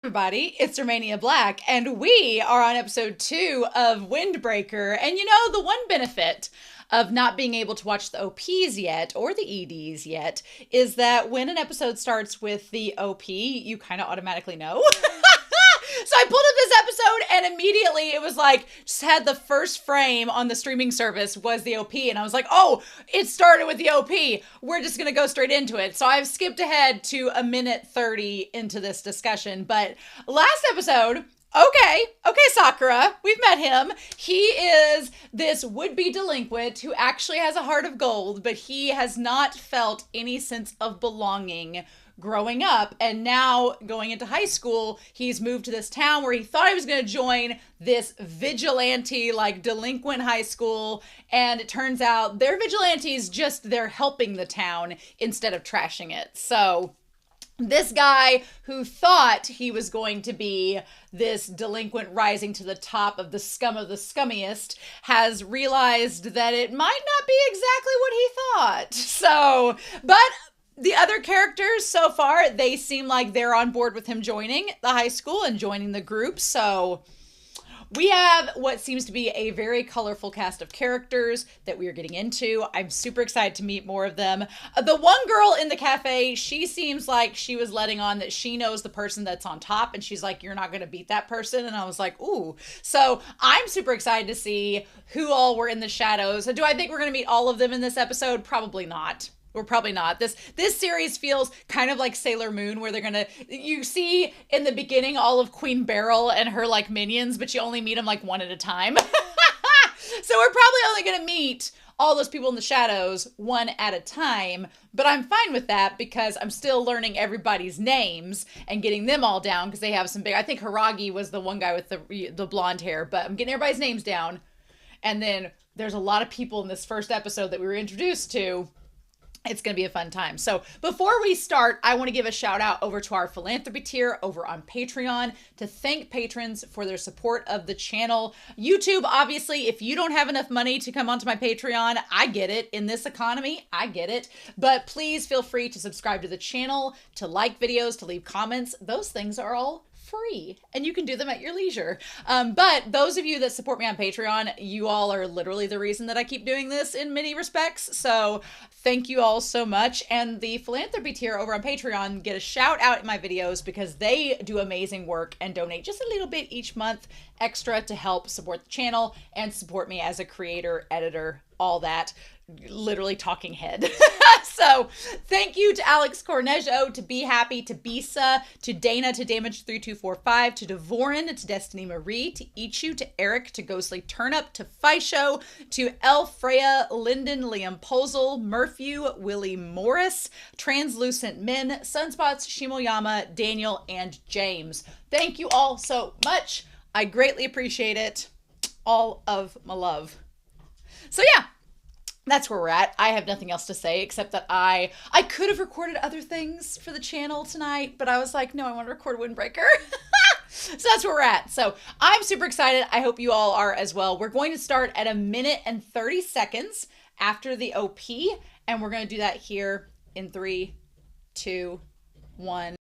Everybody, it's Romania Black, and we are on episode 2 of Windbreaker. And the one benefit of not being able to watch the OPs yet, or the EDs yet, is that when an episode starts with the OP, you kind of automatically know. So I pulled up this episode and immediately it was like, just had the first frame on the streaming service was the OP. And I was like, oh, it started with the OP. We're just going to go straight into it. So I've skipped ahead to a minute 30 into this discussion. But last episode, okay, Sakura, we've met him. He is this would-be delinquent who actually has a heart of gold, but he has not felt any sense of belonging growing up, and now going into high school, he's moved to this town where he thought he was going to join this vigilante, like, delinquent high school, and it turns out they're vigilantes, just they're helping the town instead of trashing it. So this guy who thought he was going to be this delinquent rising to the top of the scum of the scummiest has realized that it might not be exactly what he thought. So, but the other characters so far, they seem like they're on board with him joining the high school and joining the group. So we have what seems to be a very colorful cast of characters that we are getting into. I'm super excited to meet more of them. The one girl in the cafe, she seems like she was letting on that she knows the person that's on top, and she's like, you're not going to beat that person. And I was like, ooh. So I'm super excited to see who all were in the shadows. Do I think we're going to meet all of them in this episode? Probably not. Or probably not. This series feels kind of like Sailor Moon, where you see in the beginning all of Queen Beryl and her like minions, but you only meet them like one at a time. So we're probably only going to meet all those people in the shadows one at a time, but I'm fine with that because I'm still learning everybody's names and getting them all down because they have some big, I think Hiragi was the one guy with the blonde hair, but I'm getting everybody's names down. And then there's a lot of people in this first episode that we were introduced to. It's going to be a fun time. So before we start, I want to give a shout out over to our philanthropy tier over on Patreon to thank patrons for their support of the channel. YouTube, obviously, if you don't have enough money to come onto my Patreon, I get it. In this economy, I get it. But please feel free to subscribe to the channel, to like videos, to leave comments. Those things are all free and you can do them at your leisure. But those of you that support me on Patreon, you all are literally the reason that I keep doing this in many respects. So thank you all so much. And the philanthropy tier over on Patreon get a shout out in my videos because they do amazing work and donate just a little bit each month extra to help support the channel and support me as a creator, editor, all that. Literally talking head. So thank you to Alex Cornejo, to Be Happy, to Bisa, to Dana, to Damage3245, to Devorin, to Destiny Marie, to Ichu, to Eric, to Ghostly Turnip, to Fisho, to El Freya, Lyndon, Liam Posel, Murphew, Willie Morris, Translucent Men, Sunspots, Shimoyama, Daniel, and James. Thank you all so much. I greatly appreciate it. All of my love. So yeah. That's where we're at. I have nothing else to say except that I could have recorded other things for the channel tonight, but I was like, no, I want to record Windbreaker. So that's where we're at. So I'm super excited. I hope you all are as well. We're going to start at 1:30 after the OP, and we're going to do that here in 3, 2, 1.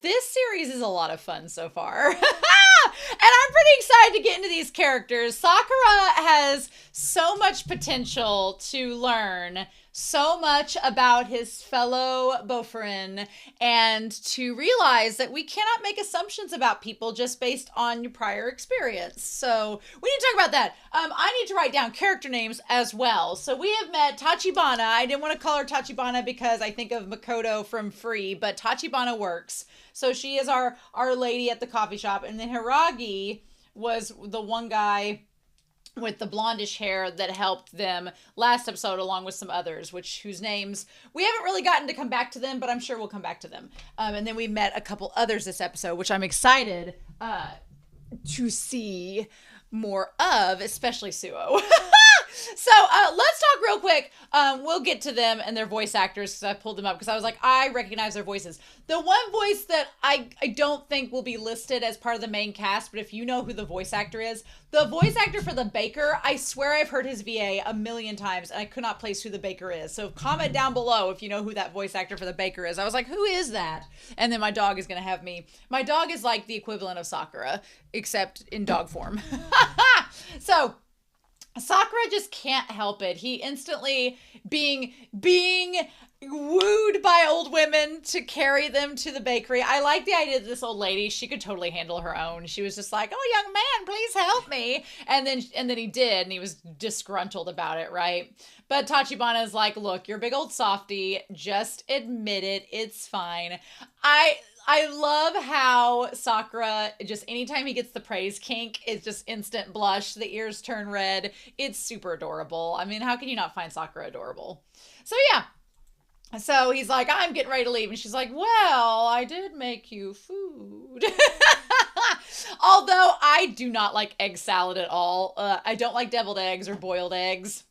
This series is a lot of fun so far. And I'm pretty excited to get into these characters. Sakura has so much potential to learn so much about his fellow Furin and to realize that we cannot make assumptions about people just based on your prior experience. So we need to talk about that. I need to write down character names as well. So we have met Tachibana. I didn't want to call her Tachibana because I think of Makoto from Free, but Tachibana works. So she is our lady at the coffee shop. And then Hiragi was the one guy with the blondish hair that helped them last episode along with some others, whose names we haven't really gotten to come back to them, but I'm sure we'll come back to them. And then we met a couple others this episode, which I'm excited to see more of, especially Suo. So let's talk real quick. We'll get to them and their voice actors because I pulled them up because I was like, I recognize their voices. The one voice that I don't think will be listed as part of the main cast, but if you know who the voice actor is, the voice actor for the baker, I swear I've heard his VA a million times and I could not place who the baker is. So comment down below if you know who that voice actor for the baker is. I was like, who is that? And then my dog is going to have me. My dog is like the equivalent of Sakura, except in dog form. So Sakura just can't help it. He instantly being wooed by old women to carry them to the bakery. I like the idea that this old lady, she could totally handle her own. She was just like, "Oh, young man, please help me." And then he did, and he was disgruntled about it, right? But Tachibana is like, "Look, you're a big old softy. Just admit it. It's fine." I love how Sakura, just anytime he gets the praise kink, it's just instant blush. The ears turn red. It's super adorable. I mean, how can you not find Sakura adorable? So yeah. So he's like, I'm getting ready to leave. And she's like, well, I did make you food. Although I do not like egg salad at all. I don't like deviled eggs or boiled eggs.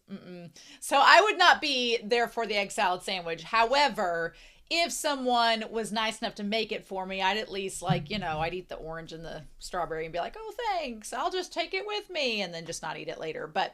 So I would not be there for the egg salad sandwich. However, if someone was nice enough to make it for me, I'd at least I'd eat the orange and the strawberry and be like, oh, thanks. I'll just take it with me and then just not eat it later. But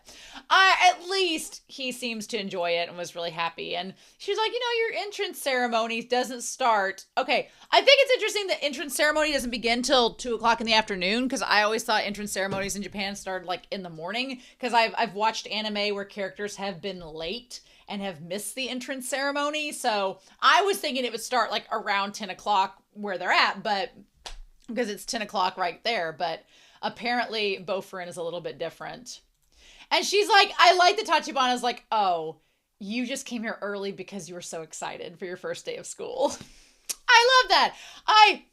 at least he seems to enjoy it and was really happy. And she's like, your entrance ceremony doesn't start. Okay. I think it's interesting that entrance ceremony doesn't begin till 2:00 in the afternoon. Because I always thought entrance ceremonies in Japan started in the morning. Because I've watched anime where characters have been late and have missed the entrance ceremony. So I was thinking it would start around 10:00 where they're at, but because it's 10:00 right there. But apparently Furin is a little bit different. And she's like, I like that Tachibana's like, oh, you just came here early because you were so excited for your first day of school. I love that. I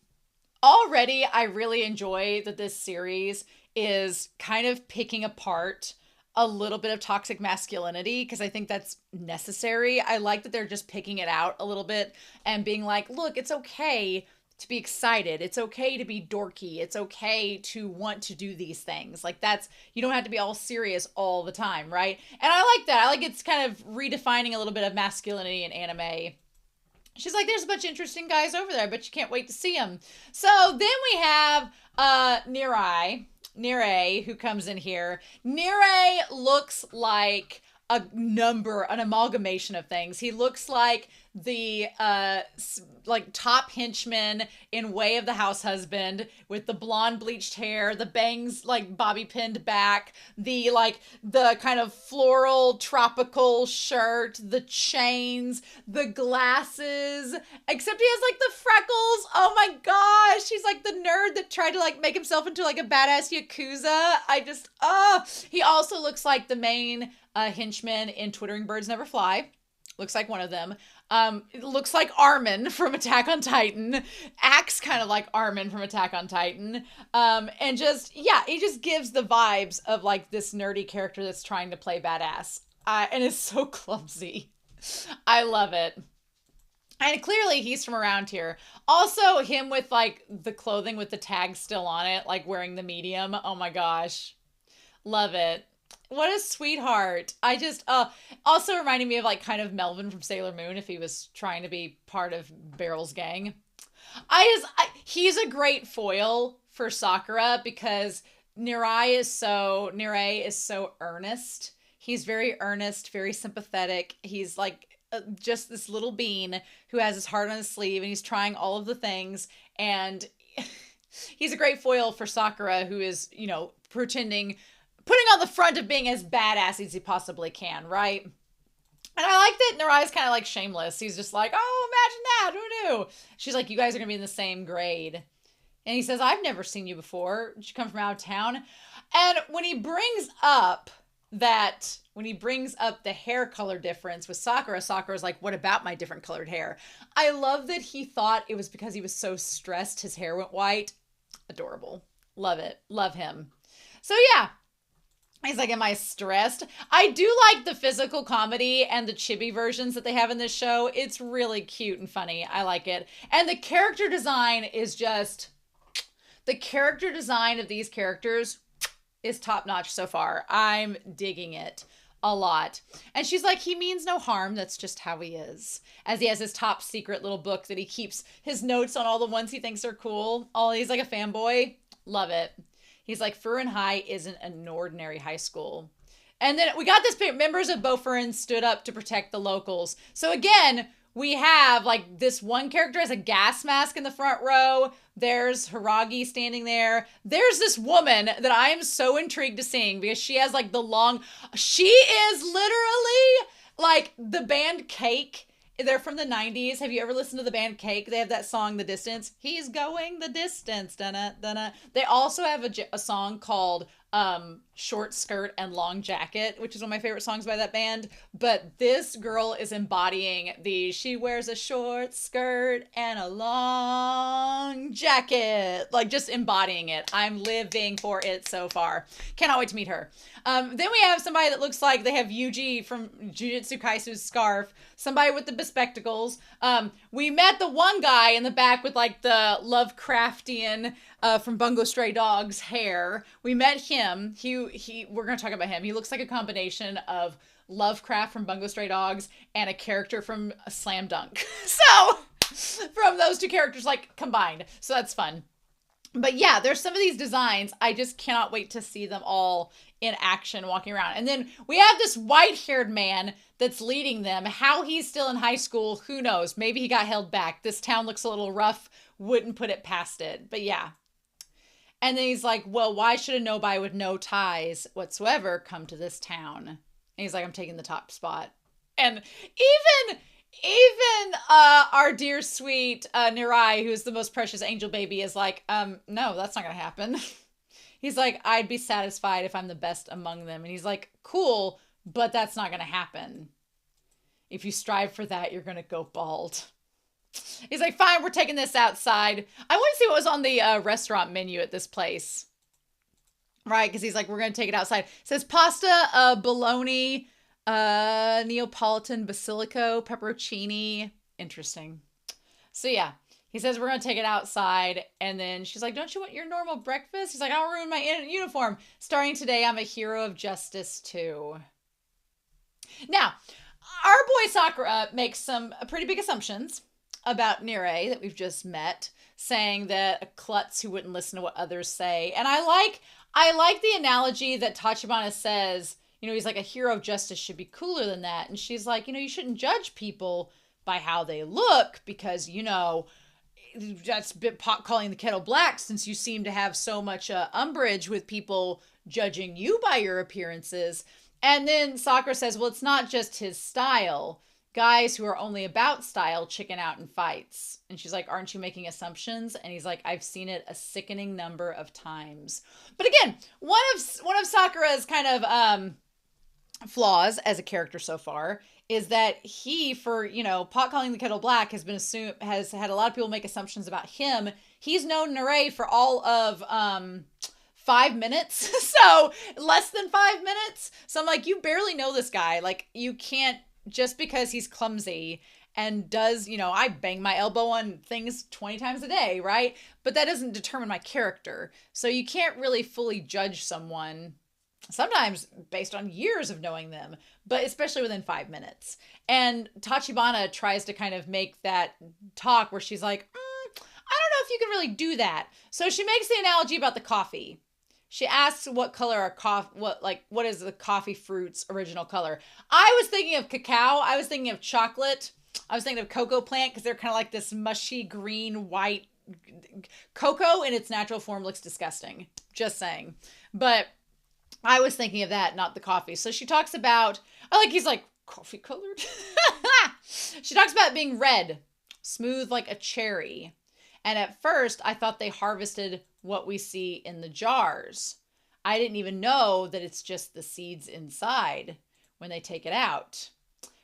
really enjoy that this series is kind of picking apart a little bit of toxic masculinity because I think that's necessary. I like that they're just picking it out a little bit and being like, look, it's okay to be excited. It's okay to be dorky. It's okay to want to do these things. You don't have to be all serious all the time, right? And I like that. I like it's kind of redefining a little bit of masculinity in anime. She's like, there's a bunch of interesting guys over there, but you can't wait to see them. So then we have Nirei, who comes in here. Nirei looks like an amalgamation of things. He looks like the top henchman in Way of the House Husband with the blonde bleached hair, the bangs bobby pinned back, the kind of floral tropical shirt, the chains, the glasses, except he has the freckles. Oh my gosh, he's the nerd that tried to make himself into a badass yakuza. He also looks like the main henchman in Twittering Birds Never Fly. Looks like one of them. It looks like Armin from Attack on Titan. Acts kind of like Armin from Attack on Titan. And he just gives the vibes of this nerdy character that's trying to play badass. And is so clumsy. I love it. And clearly he's from around here. Also him with the clothing with the tag still on it, wearing the medium. Oh my gosh. Love it. What a sweetheart. I just, also reminding me of kind of Melvin from Sailor Moon if he was trying to be part of Barrel's gang. He's a great foil for Sakura because Nirei is so earnest. He's very earnest, very sympathetic. He's just this little bean who has his heart on his sleeve and he's trying all of the things. And he's a great foil for Sakura who is, putting on the front of being as badass as he possibly can, right? And I like that Nirei's kind of shameless. He's just like, oh, imagine that. Who knew? She's like, you guys are going to be in the same grade. And he says, I've never seen you before. Did you come from out of town? And when he brings up the hair color difference with Sakura's like, what about my different colored hair? I love that he thought it was because he was so stressed his hair went white. Adorable. Love it. Love him. So yeah. He's like, am I stressed? I do like the physical comedy and the chibi versions that they have in this show. It's really cute and funny. I like it. And the character design is just... The character design of these characters is top-notch so far. I'm digging it. a lot. And she's like, he means no harm. That's just how he is. As he has his top secret little book that he keeps his notes on all the ones he thinks are cool. He's like a fanboy. Love it. He's like, Furin High isn't an ordinary high school. And then we got this, members of Furin stood up to protect the locals. So again, we have like this one character has a gas mask in the front row. There's Hiragi standing there. There's this woman that I am so intrigued to seeing because she has like she is literally like the band Cake. They're from the 90s. Have you ever listened to the band Cake? They have that song, The Distance. He's going the distance. Dun-na, dun-na. They also have a song called Short Skirt and Long Jacket, which is one of my favorite songs by that band. But this girl is embodying she wears a short skirt and a long jacket. Like, just embodying it. I'm living for it so far. Cannot wait to meet her. Then we have somebody that looks like they have Yuji from Jujutsu Kaisu's scarf. Somebody with the bespectacles. We met the one guy in the back with like the Lovecraftian from Bungo Stray Dogs hair. We met him. We're going to talk about him. He looks like a combination of Lovecraft from Bungo Stray Dogs and a character from Slam Dunk. So, from those two characters like combined. So that's fun. But yeah, there's some of these designs. I just cannot wait to see them all in action walking around. And then we have this white-haired man that's leading them. How he's still in high school, who knows? Maybe he got held back. This town looks a little rough. Wouldn't put it past it. But yeah. And then he's like, well, why should a nobody with no ties whatsoever come to this town? And he's like, I'm taking the top spot. And even our dear sweet Nirei, who's the most precious angel baby, is like, no, that's not gonna happen. He's like, I'd be satisfied if I'm the best among them. And he's like, cool, but that's not gonna happen. If you strive for that, you're gonna go bald. He's like, fine, we're taking this outside. I want to see what was on the restaurant menu at this place. Right, because he's like, we're going to take it outside. It says pasta, bologna, Neapolitan basilico, pepperoncini. Interesting. So yeah, he says we're going to take it outside. And then she's like, don't you want your normal breakfast? He's like, I'll ruin my uniform. Starting today, I'm a hero of justice too. Now, our boy Sakura makes some pretty big assumptions about Nirei that we've just met, saying that a klutz who wouldn't listen to what others say. And I like the analogy that Tachibana says, he's like, a hero of justice should be cooler than that. And she's like, you shouldn't judge people by how they look because, that's a bit pot calling the kettle black since you seem to have so much umbrage with people judging you by your appearances. And then Sakura says, well, it's not just his style. Guys who are only about style chicken out in fights. And she's like, aren't you making assumptions? And he's like, I've seen it a sickening number of times. But again, one of Sakura's kind of flaws as a character so far is that he, for, pot calling the kettle black, has had a lot of people make assumptions about him. He's known Nirei for all of 5 minutes. So less than 5 minutes. So I'm like, you barely know this guy. Like, you can't, just because he's clumsy and does, I bang my elbow on things 20 times a day, right? But that doesn't determine my character. So you can't really fully judge someone, sometimes based on years of knowing them, but especially within 5 minutes. And Tachibana tries to kind of make that talk where she's like, I don't know if you can really do that. So she makes the analogy about the coffee. She asks what color are what is the coffee fruit's original color? I was thinking of cacao. I was thinking of chocolate. I was thinking of cocoa plant because they're kind of like this mushy green, white. Cocoa in its natural form looks disgusting. Just saying. But I was thinking of that, not the coffee. So she talks about, he's like, coffee colored? She talks about it being red, smooth like a cherry. And at first, I thought they harvested what we see in the jars. I didn't even know that it's just the seeds inside when they take it out.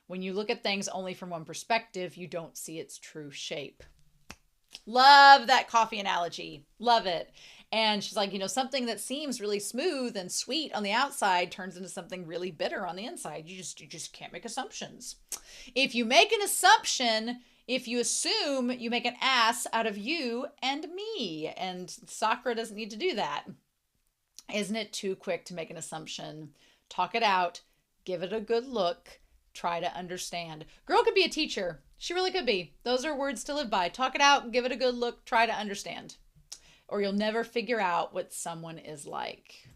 When you look at things only from one perspective, you don't see its true shape. Love that coffee analogy. Love it. And she's like, something that seems really smooth and sweet on the outside turns into something really bitter on the inside. You just can't make assumptions. If you make an assumption, if you assume, you make an ass out of you and me. And Sakura doesn't need to do that. Isn't it too quick to make an assumption? Talk it out. Give it a good look. Try to understand. Girl could be a teacher. She really could be. Those are words to live by. Talk it out, give it a good look, try to understand. Or you'll never figure out what someone is like.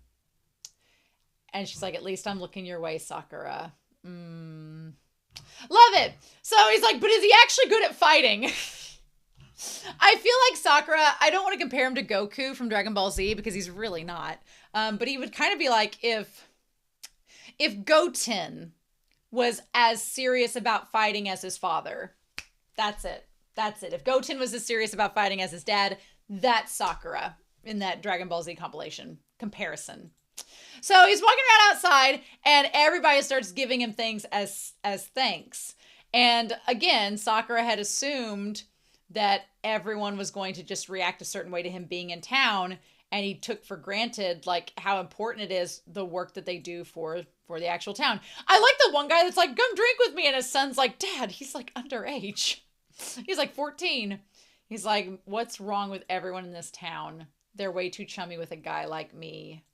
And she's like, at least I'm looking your way, Sakura. Love it. So he's like, but is he actually good at fighting? I feel like Sakura, I don't want to compare him to Goku from Dragon Ball Z because he's really not. But he would kind of be like if Goten was as serious about fighting as his father. That's it. That's it. If Goten was as serious about fighting as his dad, that's Sakura in that Dragon Ball Z compilation comparison. So he's walking around outside and everybody starts giving him things as thanks. And again, Sakura had assumed that everyone was going to just react a certain way to him being in town. And he took for granted, like, how important it is, the work that they do for the actual town. I like the one guy that's like, come drink with me. And his son's like, Dad, he's like underage. He's like 14. He's like, what's wrong with everyone in this town? They're way too chummy with a guy like me.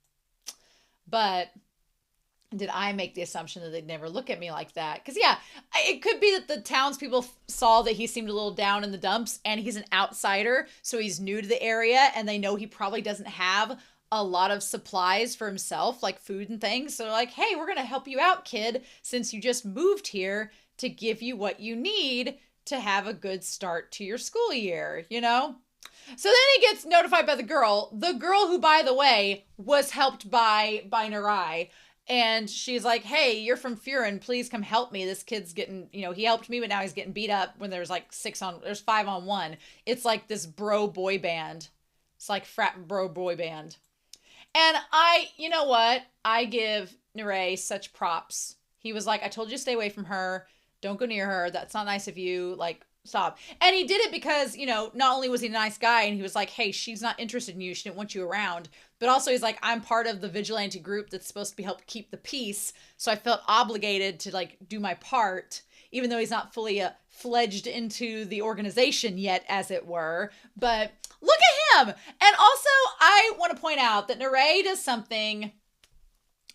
But did I make the assumption that they'd never look at me like that? Because, yeah, it could be that the townspeople saw that he seemed a little down in the dumps and he's an outsider, so he's new to the area and they know he probably doesn't have a lot of supplies for himself, like food and things. So they're like, hey, we're going to help you out, kid, since you just moved here, to give you what you need to have a good start to your school year, you know? So then he gets notified by the girl who, by the way, was helped by Nirei. And she's like, hey, you're from Furin. Please come help me. This kid's getting, he helped me, but now he's getting beat up when there's like there's 5-on-1. It's like this bro boy band. It's like frat bro boy band. And you know what? I give Nirei such props. He was like, I told you to stay away from her. Don't go near her. That's not nice of you. Like, stop. And he did it because, not only was he a nice guy and he was like, hey, she's not interested in you. She didn't want you around. But also he's like, I'm part of the Vigilante group that's supposed to help keep the peace. So I felt obligated to like do my part, even though he's not fully fledged into the organization yet, as it were. But look at him. And also I want to point out that Nirei does something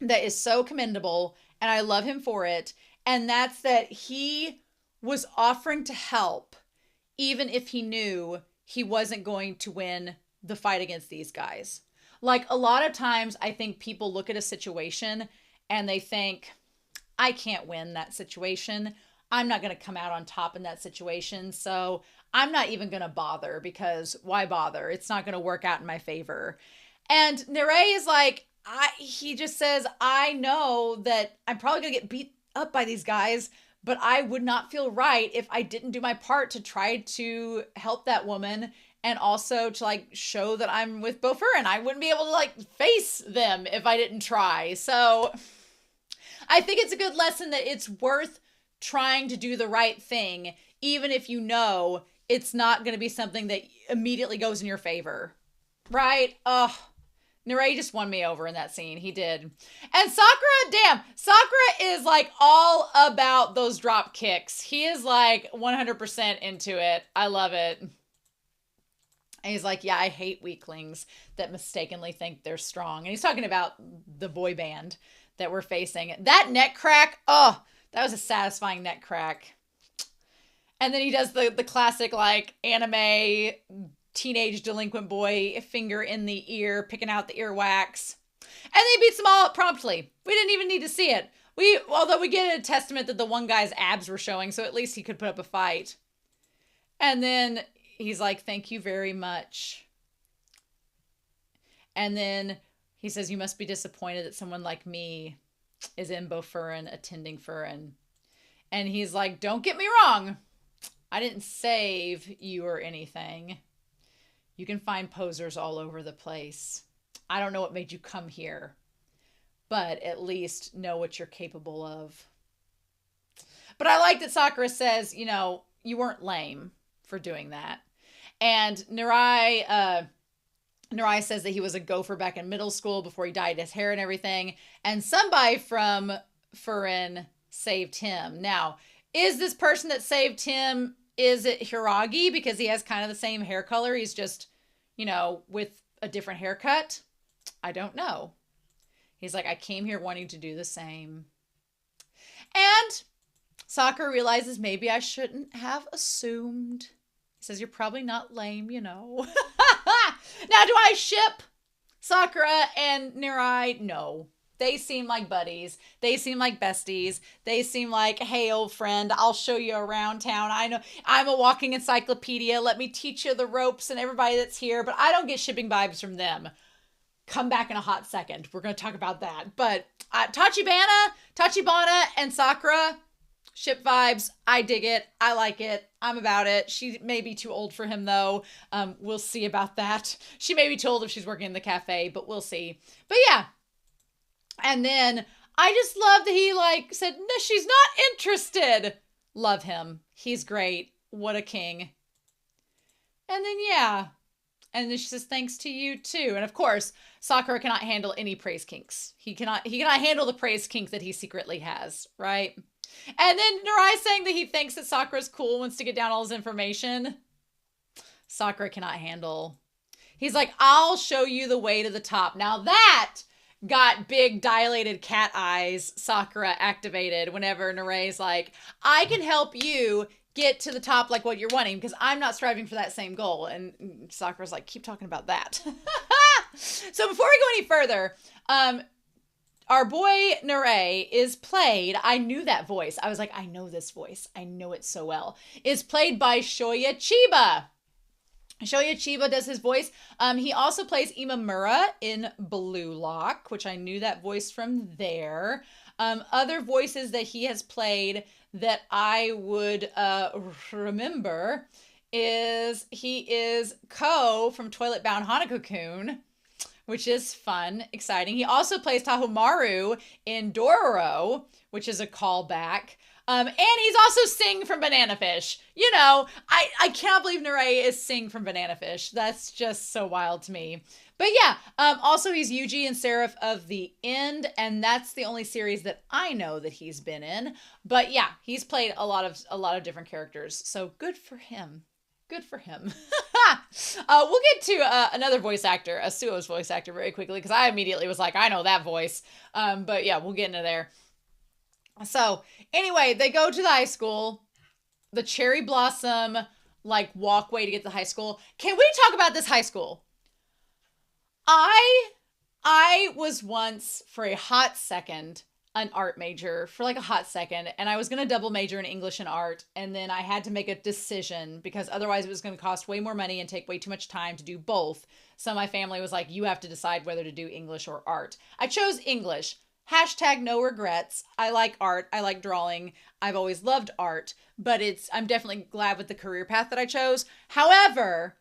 that is so commendable and I love him for it. And that's that he was offering to help, even if he knew he wasn't going to win the fight against these guys. Like, a lot of times, I think people look at a situation and they think, I can't win that situation. I'm not going to come out on top in that situation. So I'm not even going to bother, because why bother? It's not going to work out in my favor. And Nirei is like, he just says, I know that I'm probably going to get beat up by these guys, but I would not feel right if I didn't do my part to try to help that woman, and also to like show that I'm with Furin. I wouldn't be able to like face them if I didn't try. So I think it's a good lesson that it's worth trying to do the right thing, even if you know it's not going to be something that immediately goes in your favor. Right? Oh, Nirei just won me over in that scene. He did. And Sakura is like all about those drop kicks. He is like 100% into it. I love it. And he's like, yeah, I hate weaklings that mistakenly think they're strong. And he's talking about the boy band that we're facing. That neck crack, oh, that was a satisfying neck crack. And then he does the classic like anime teenage delinquent boy finger in the ear, picking out the earwax. And he beats them all up promptly. We didn't even need to see it. Although we get a testament that the one guy's abs were showing, so at least he could put up a fight. And then he's like, thank you very much. And then he says, you must be disappointed that someone like me is in Furin, attending Furin. And he's like, don't get me wrong. I didn't save you or anything. You can find posers all over the place. I don't know what made you come here, but at least know what you're capable of. But I like that Sakura says, you weren't lame for doing that. And Nirei says that he was a gopher back in middle school before he dyed his hair and everything. And somebody from Furin saved him. Now, is this person that saved him, is it Hiragi? Because he has kind of the same hair color. He's just, with a different haircut. I don't know. He's like, I came here wanting to do the same. And Sakura realizes maybe I shouldn't have assumed. He says, you're probably not lame, you know. Now, do I ship Sakura and Nirei? No. They seem like buddies. They seem like besties. They seem like, hey, old friend, I'll show you around town. I know I'm a walking encyclopedia. Let me teach you the ropes and everybody that's here. But I don't get shipping vibes from them. Come back in a hot second. We're going to talk about that. But Tachibana, and Sakura, ship vibes. I dig it. I like it. I'm about it. She may be too old for him, though. We'll see about that. She may be too old if she's working in the cafe, but we'll see. But yeah. And then I just love that he said, no, she's not interested. Love him. He's great. What a king. And then, yeah. And then she says, thanks to you too. And of course, Sakura cannot handle any praise kinks. He cannot handle the praise kink that he secretly has, right? And then Nirei saying that he thinks that Sakura's cool, wants to get down all his information. Sakura cannot handle. He's like, I'll show you the way to the top. Now that got big dilated cat eyes Sakura activated whenever Nirei's like, I can help you get to the top like what you're wanting because I'm not striving for that same goal. And Sakura's like, keep talking about that. So before we go any further, our boy Nirei is played, I knew that voice. I was like, I know this voice. I know it so well. Is played by Shoya Chiba. Shoya Chiba does his voice. He also plays Imamura in Blue Lock, which I knew that voice from there. Other voices that he has played that I would remember is he is Ko from Toilet Bound Hanako-kun, which is fun, exciting. He also plays Tahomaru in Dororo, which is a callback. And he's also Sing from Banana Fish. You know, I cannot believe Nirei is Sing from Banana Fish. That's just so wild to me. But yeah, also he's Yuji and Seraph of the End, and that's the only series that I know that he's been in. But yeah, he's played a lot of different characters. So good for him. Good for him. We'll get to another voice actor, a Suo's voice actor, very quickly, because I immediately was like, I know that voice. But yeah, we'll get into there. So anyway, they go to the high school, the cherry blossom, walkway to get to the high school. Can we talk about this high school? I was once, for a hot second, an art major for a hot second, and I was going to double major in English and art, and then I had to make a decision because otherwise it was going to cost way more money and take way too much time to do both. So my family was like, you have to decide whether to do English or art. I chose English. # no regrets. I like art. I like drawing. I've always loved art, but I'm definitely glad with the career path that I chose. However,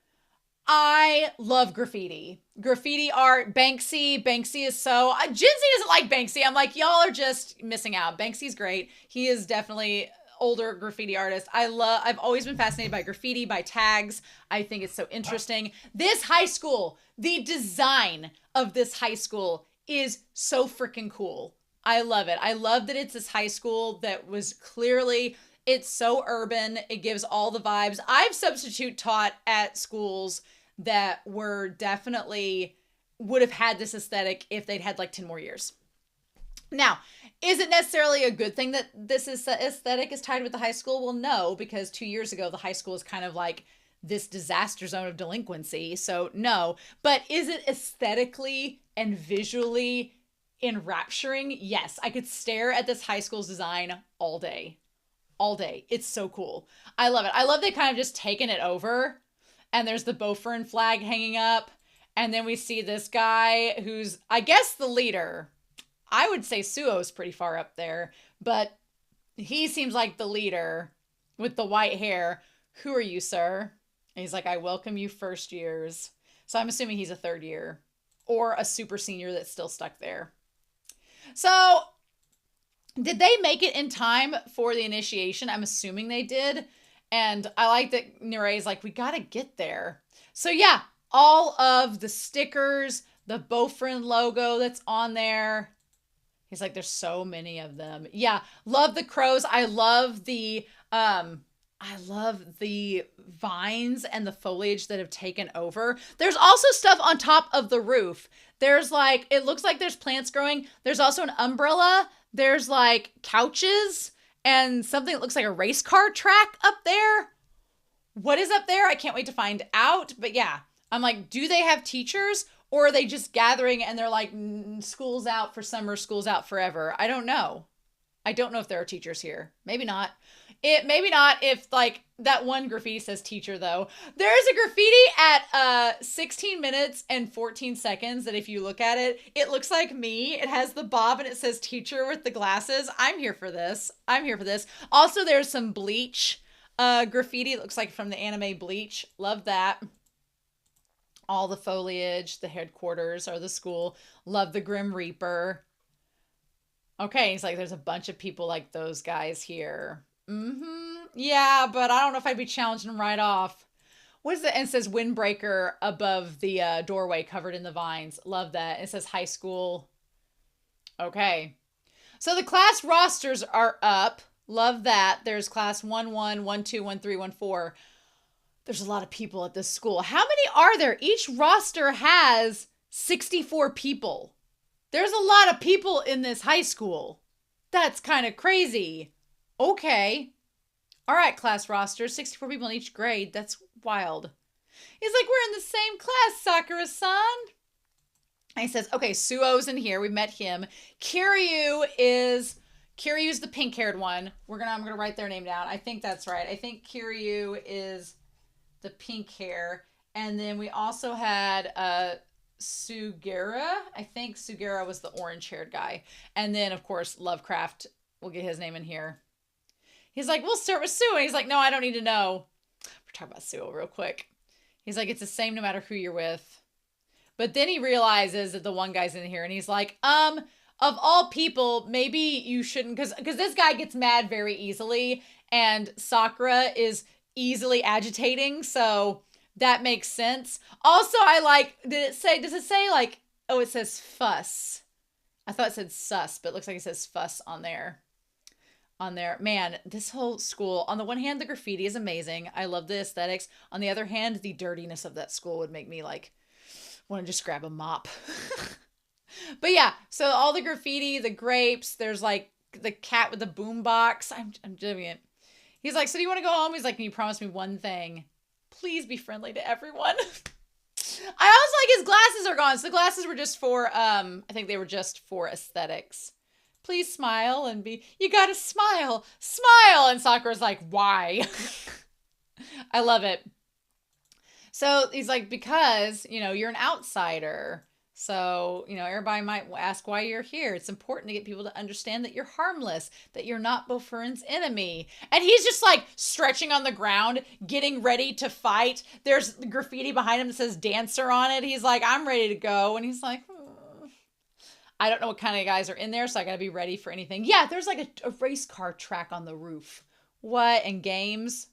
I love graffiti. Graffiti art, Banksy. Banksy is so... Gen Z doesn't like Banksy. I'm like, y'all are just missing out. Banksy's great. He is definitely older graffiti artist. I've always been fascinated by graffiti, by tags. I think it's so interesting. This high school, the design of this high school is so freaking cool. I love it. I love that it's this high school that was clearly... It's so urban. It gives all the vibes. I've substitute taught at schools that were definitely would have had this aesthetic if they'd had 10 more years. Now, is it necessarily a good thing that this aesthetic is tied with the high school? Well, no, because 2 years ago, the high school is kind of like this disaster zone of delinquency. So no, but is it aesthetically and visually enrapturing? Yes, I could stare at this high school's design all day. All day. It's so cool. I love it. I love they kind of just taken it over, and there's the Beaufort flag hanging up, and then we see this guy who's, I guess, the leader. I would say Suo's pretty far up there, but he seems like the leader with the white hair. Who are you, sir? And he's like, I welcome you first years. So I'm assuming he's a third year or a super senior that's still stuck there. So did they make it in time for the initiation? I'm assuming they did. And I like that Nirei's like, we got to get there. So yeah, all of the stickers, the Beaufort logo that's on there. He's like, there's so many of them. Yeah, love the crows. I love the vines and the foliage that have taken over. There's also stuff on top of the roof. There's it looks like there's plants growing. There's also an umbrella There's like couches and something that looks like a race car track up there. What is up there? I can't wait to find out. But yeah, I'm like, do they have teachers or are they just gathering and they're like, school's out for summer, school's out forever? I don't know. I don't know if there are teachers here. Maybe not. Maybe not if like that one graffiti says teacher though. There's a graffiti at 16 minutes and 14 seconds that if you look at it, it looks like me. It has the bob and it says teacher with the glasses. I'm here for this. I'm here for this. Also, there's some Bleach graffiti. It looks like from the anime Bleach. Love that. All the foliage, the headquarters or the school. Love the Grim Reaper. Okay, he's like, there's a bunch of people like those guys here. Yeah, but I don't know if I'd be challenging them right off. What is it? And it says windbreaker above the doorway covered in the vines. Love that. It says high school. Okay. So the class rosters are up. Love that. There's class 1-1, 1-2, 1-3, 1-4. There's a lot of people at this school. How many are there? Each roster has 64 people. There's a lot of people in this high school. That's kind of crazy. Okay. All right, class roster. 64 people in each grade. That's wild. He's like, we're in the same class, Sakura-san. And he says, okay, Suo's in here. We met him. Kiryu's the pink-haired one. I'm gonna write their name down. I think that's right. I think Kiryu is the pink hair. And then we also had Sugera. I think Sugera was the orange-haired guy. And then, of course, Lovecraft. We'll get his name in here. He's like, we'll start with Sue. And he's like, no, I don't need to know. We're talking about Sue real quick. He's like, it's the same no matter who you're with. But then he realizes that the one guy's in here. And he's like, of all people, maybe you shouldn't. Because this guy gets mad very easily. And Sakura is easily agitating. So that makes sense. Also, I like, does it say like, oh, it says fuss. I thought it said sus, but it looks like it says fuss on there. Man, this whole school, on the one hand, the graffiti is amazing. I love the aesthetics. On the other hand, the dirtiness of that school would make me like want to just grab a mop. But yeah, so all the graffiti, the grapes, there's like the cat with the boombox. I'm doing it. He's like, so do you want to go home? He's like, can you promise me one thing? Please be friendly to everyone. I also like his glasses are gone. So the glasses were just for, I think they were just for aesthetics. Please smile and you gotta smile. And Sakura's like, why? I love it. So he's like, because, you're an outsider. So, everybody might ask why you're here. It's important to get people to understand that you're harmless, that you're not Furin's enemy. And he's just like stretching on the ground, getting ready to fight. There's graffiti behind him that says dancer on it. He's like, I'm ready to go. And he's like, I don't know what kind of guys are in there, so I gotta be ready for anything. Yeah, there's like a race car track on the roof. What? And games?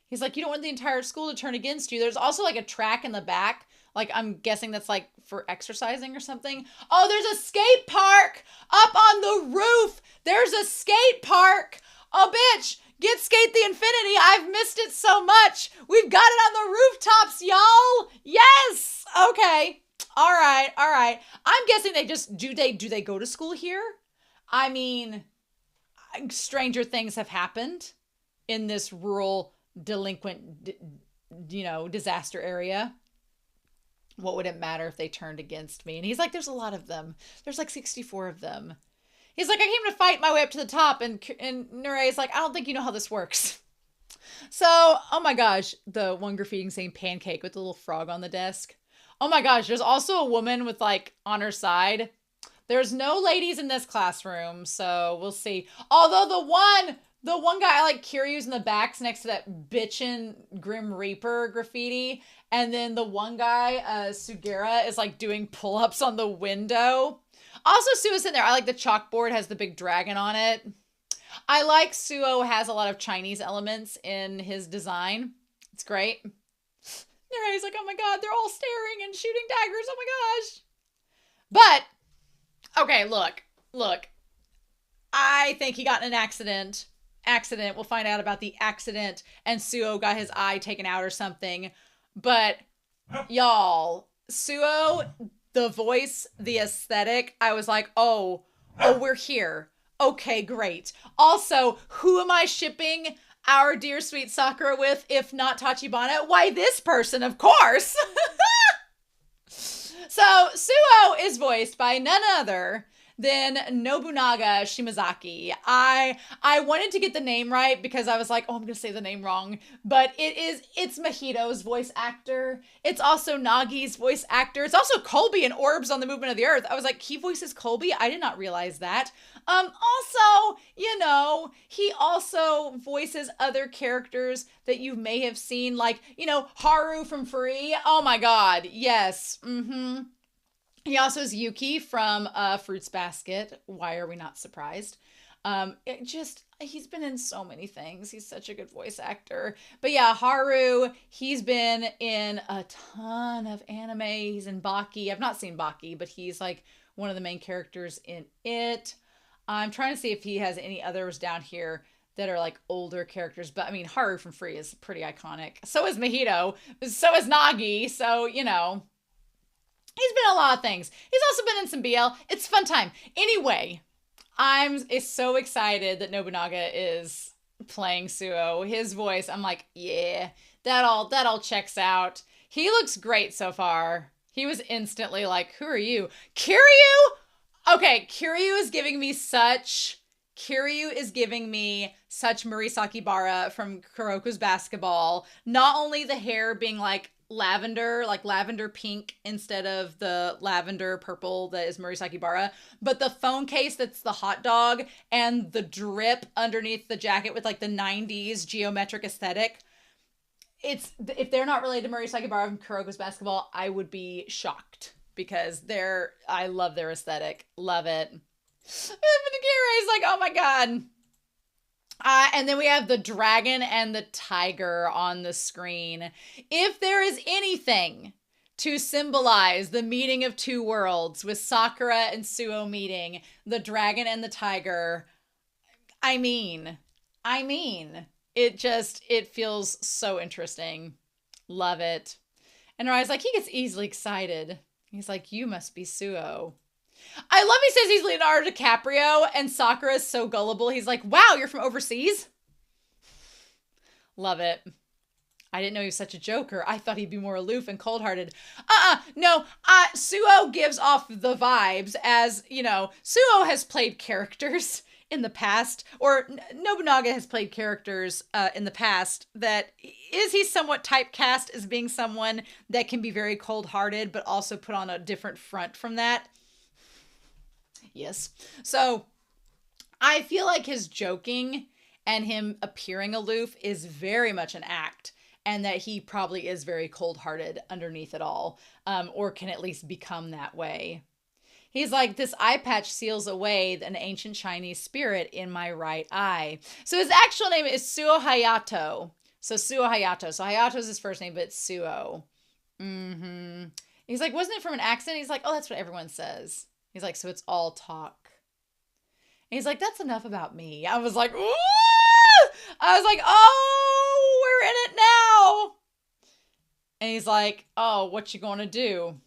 He's like, you don't want the entire school to turn against you. There's also like a track in the back. Like, I'm guessing that's like for exercising or something. Oh, there's a skate park up on the roof. There's a skate park. Oh, bitch, get Skate the Infinity. I've missed it so much. We've got it on the rooftops, y'all. Yes. Okay. All right. I'm guessing they just, do they go to school here? I mean, stranger things have happened in this rural delinquent, disaster area. What would it matter if they turned against me? And he's like, there's a lot of them. There's like 64 of them. He's like, I came to fight my way up to the top. And Nirei's like, I don't think you know how this works. So, oh my gosh, the one graffiti saying pancake with the little frog on the desk. Oh my gosh, there's also a woman with like on her side. There's no ladies in this classroom, so we'll see. Although the one guy I like Kiryu's in the back's next to that bitchin' Grim Reaper graffiti. And then the one guy, Sugera, is like doing pull-ups on the window. Also, Suo's in there. I like the chalkboard, has the big dragon on it. I like Suo has a lot of Chinese elements in his design. It's great. Nirei's like, oh my god, they're all staring and shooting daggers. Oh my gosh. But, okay, look. I think he got in an accident. We'll find out about the accident. And Suo got his eye taken out or something. But, y'all, Suo, the voice, the aesthetic, I was like, oh Oh, we're here. Okay, great. Also, who am I shipping our dear sweet Sakura with, if not Tachibana? Why, this person, of course. So, Suo is voiced by none other than Nobunaga Shimazaki. I wanted to get the name right because I was like, oh, I'm gonna say the name wrong. But it's Mahito's voice actor. It's also Nagi's voice actor. It's also Colby in Orbs on the Movement of the Earth. I was like, he voices Colby? I did not realize that. Also, he also voices other characters that you may have seen, like, Haru from Free. Oh my god, yes. He also is Yuki from Fruits Basket. Why are we not surprised? He's been in so many things. He's such a good voice actor. But yeah, Haru, he's been in a ton of anime. He's in Baki. I've not seen Baki, but he's like one of the main characters in it. I'm trying to see if he has any others down here that are like older characters. But I mean, Haru from Free is pretty iconic. So is Mahito. So is Nagi. So, he's been in a lot of things. He's also been in some BL. It's a fun time. Anyway, I'm so excited that Nobunaga is playing Suo. His voice, I'm like, yeah, that all checks out. He looks great so far. He was instantly like, who are you? Kiryu? Okay, Kiryu is giving me such Murasaki Bara from Kuroko's Basketball. Not only the hair being like lavender pink instead of the lavender purple that is Murasaki Bara, but the phone case that's the hot dog and the drip underneath the jacket with like the 90s geometric aesthetic. If they're not related to Murasaki Bara from Kuroko's Basketball, I would be shocked because I love their aesthetic. Love it. Is like, oh my god. And then we have the dragon and the tiger on the screen. If there is anything to symbolize the meeting of two worlds, with Sakura and Suo meeting, the dragon and the tiger, I mean, it feels so interesting. Love it. And Rai's like, he gets easily excited. He's like, you must be Suo. I love he says he's Leonardo DiCaprio, and Sakura is so gullible. He's like, wow, you're from overseas? Love it. I didn't know he was such a joker. I thought he'd be more aloof and cold-hearted. No. Suo gives off the vibes as, Suo has played characters in the past, or Nobunaga has played characters in the past that he's somewhat typecast as being someone that can be very cold-hearted, but also put on a different front from that. Yes. So I feel like his joking and him appearing aloof is very much an act, and that he probably is very cold-hearted underneath it all, or can at least become that way. He's like, this eye patch seals away an ancient Chinese spirit in my right eye. So his actual name is Suo Hayato. So Suo Hayato. So Hayato's his first name, but it's Suo. He's like, wasn't it from an accent? He's like, oh, that's what everyone says. He's like, so it's all talk. And he's like, that's enough about me. I was like, ooh! I was like, oh, we're in it now. And he's like, oh, what you gonna do?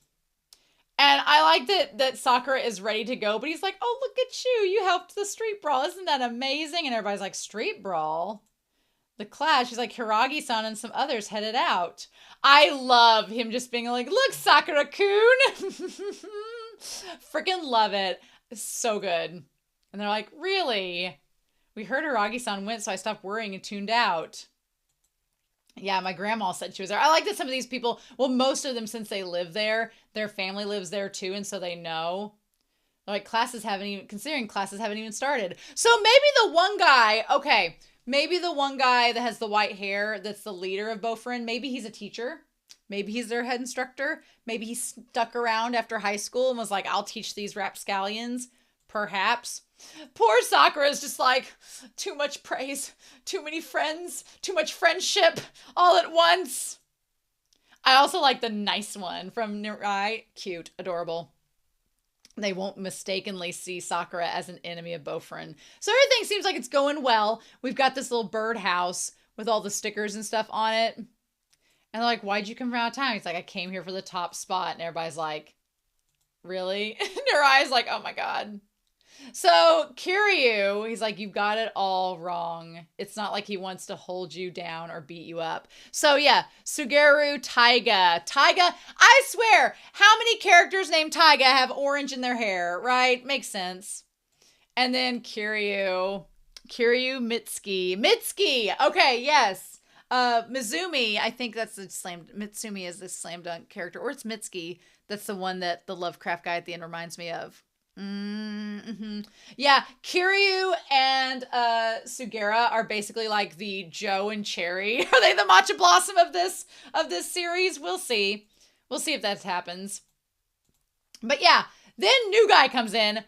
And I like that Sakura is ready to go, but he's like, oh, look at you. You helped the street brawl. Isn't that amazing? And everybody's like, street brawl? The Clash. He's like, Hiragi-san and some others headed out. I love him just being like, look, Sakura-kun. Freaking love it. It's so good. And they're like, really? We heard Hiragi-san went, so I stopped worrying and tuned out. Yeah, my grandma said she was there. I like that some of these people, well, most of them, since they live there, their family lives there too, and so they know. Like, classes haven't even started. So maybe the one guy, okay, maybe the one guy that has the white hair that's the leader of Furin, maybe he's a teacher. Maybe he's their head instructor. Maybe he stuck around after high school and was like, I'll teach these rapscallions. Perhaps. Poor Sakura is just like, too much praise, too many friends, too much friendship, all at once. I also like the nice one from Nirei. Cute, adorable. They won't mistakenly see Sakura as an enemy of Furin. So everything seems like it's going well. We've got this little birdhouse with all the stickers and stuff on it. And they're like, why'd you come from out of town? He's like, I came here for the top spot. And everybody's like, really? And Nirai's like, oh my god. So Kiryu, he's like, you've got it all wrong. It's not like he wants to hold you down or beat you up. So yeah, Sugaru, Taiga. Taiga, I swear, how many characters named Taiga have orange in their hair, right? Makes sense. And then Kiryu. Kiryu Mitsuki. Mitsuki! Okay, yes. Mizumi, I think that's the Mitsumi is the slam dunk character. Or it's Mitsuki. That's the one that the Lovecraft guy at the end reminds me of. Mm-hmm. Yeah, Kiryu and Sugera are basically like the Joe and Cherry. Are they the matcha blossom of this series? We'll see. We'll see if that happens. But yeah, then new guy comes in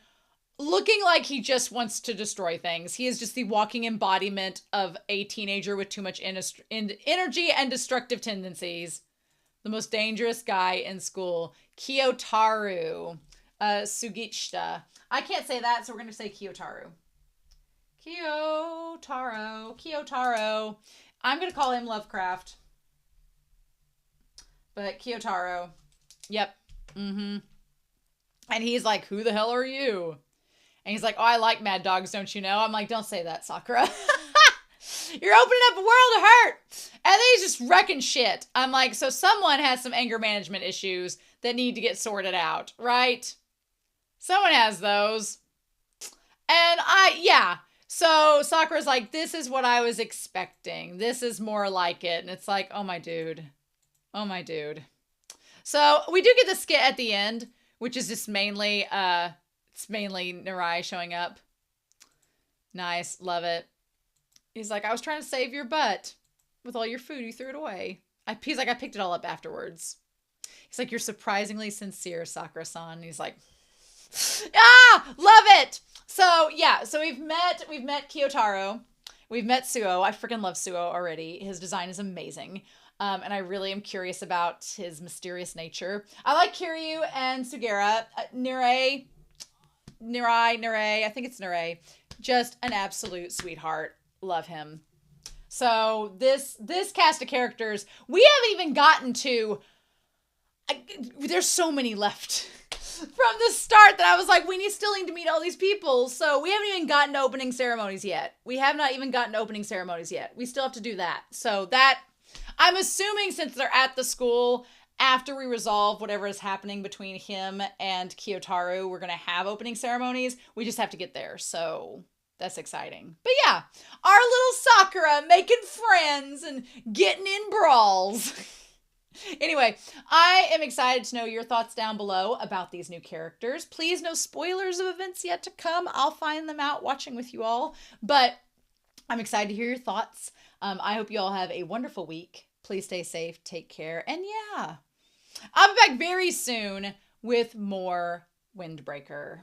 looking like he just wants to destroy things. He is just the walking embodiment of a teenager with too much energy and destructive tendencies. The most dangerous guy in school, Kyotaru. Sugishita. I can't say that, so we're going to say Kyotaru. Kyotaru. I'm going to call him Lovecraft. But Kyotaru. Yep. Mm-hmm. And he's like, who the hell are you? And he's like, oh, I like mad dogs, don't you know? I'm like, don't say that, Sakura. You're opening up a world of hurt. And then he's just wrecking shit. I'm like, so someone has some anger management issues that need to get sorted out, right? Someone has those. And so Sakura's like, this is what I was expecting. This is more like it. And it's like, oh my dude. Oh my dude. So we do get the skit at the end, which is just mainly, it's mainly Nirei showing up. Nice. Love it. He's like, I was trying to save your butt with all your food. You threw it away. He's like, I picked it all up afterwards. He's like, you're surprisingly sincere, Sakura-san. He's like, love it. So yeah, so we've met Kyotaru, we've met Suo. I freaking love Suo already. His design is amazing, and I really am curious about his mysterious nature. I like Kiryu and Sugera. Nirei. I think it's Nirei. Just an absolute sweetheart. Love him. So this cast of characters, we haven't even gotten to. There's so many left. From the start that I was like, we still need to meet all these people. So we haven't even gotten to opening ceremonies yet. We have not even gotten to opening ceremonies yet. We still have to do that. So that, I'm assuming since they're at the school, after we resolve whatever is happening between him and Kyotaru, we're going to have opening ceremonies. We just have to get there. So that's exciting. But yeah, our little Sakura making friends and getting in brawls. Anyway, I am excited to know your thoughts down below about these new characters. Please, no spoilers of events yet to come. I'll find them out watching with you all. But I'm excited to hear your thoughts. I hope you all have a wonderful week. Please stay safe, take care, and yeah, I'll be back very soon with more Windbreaker.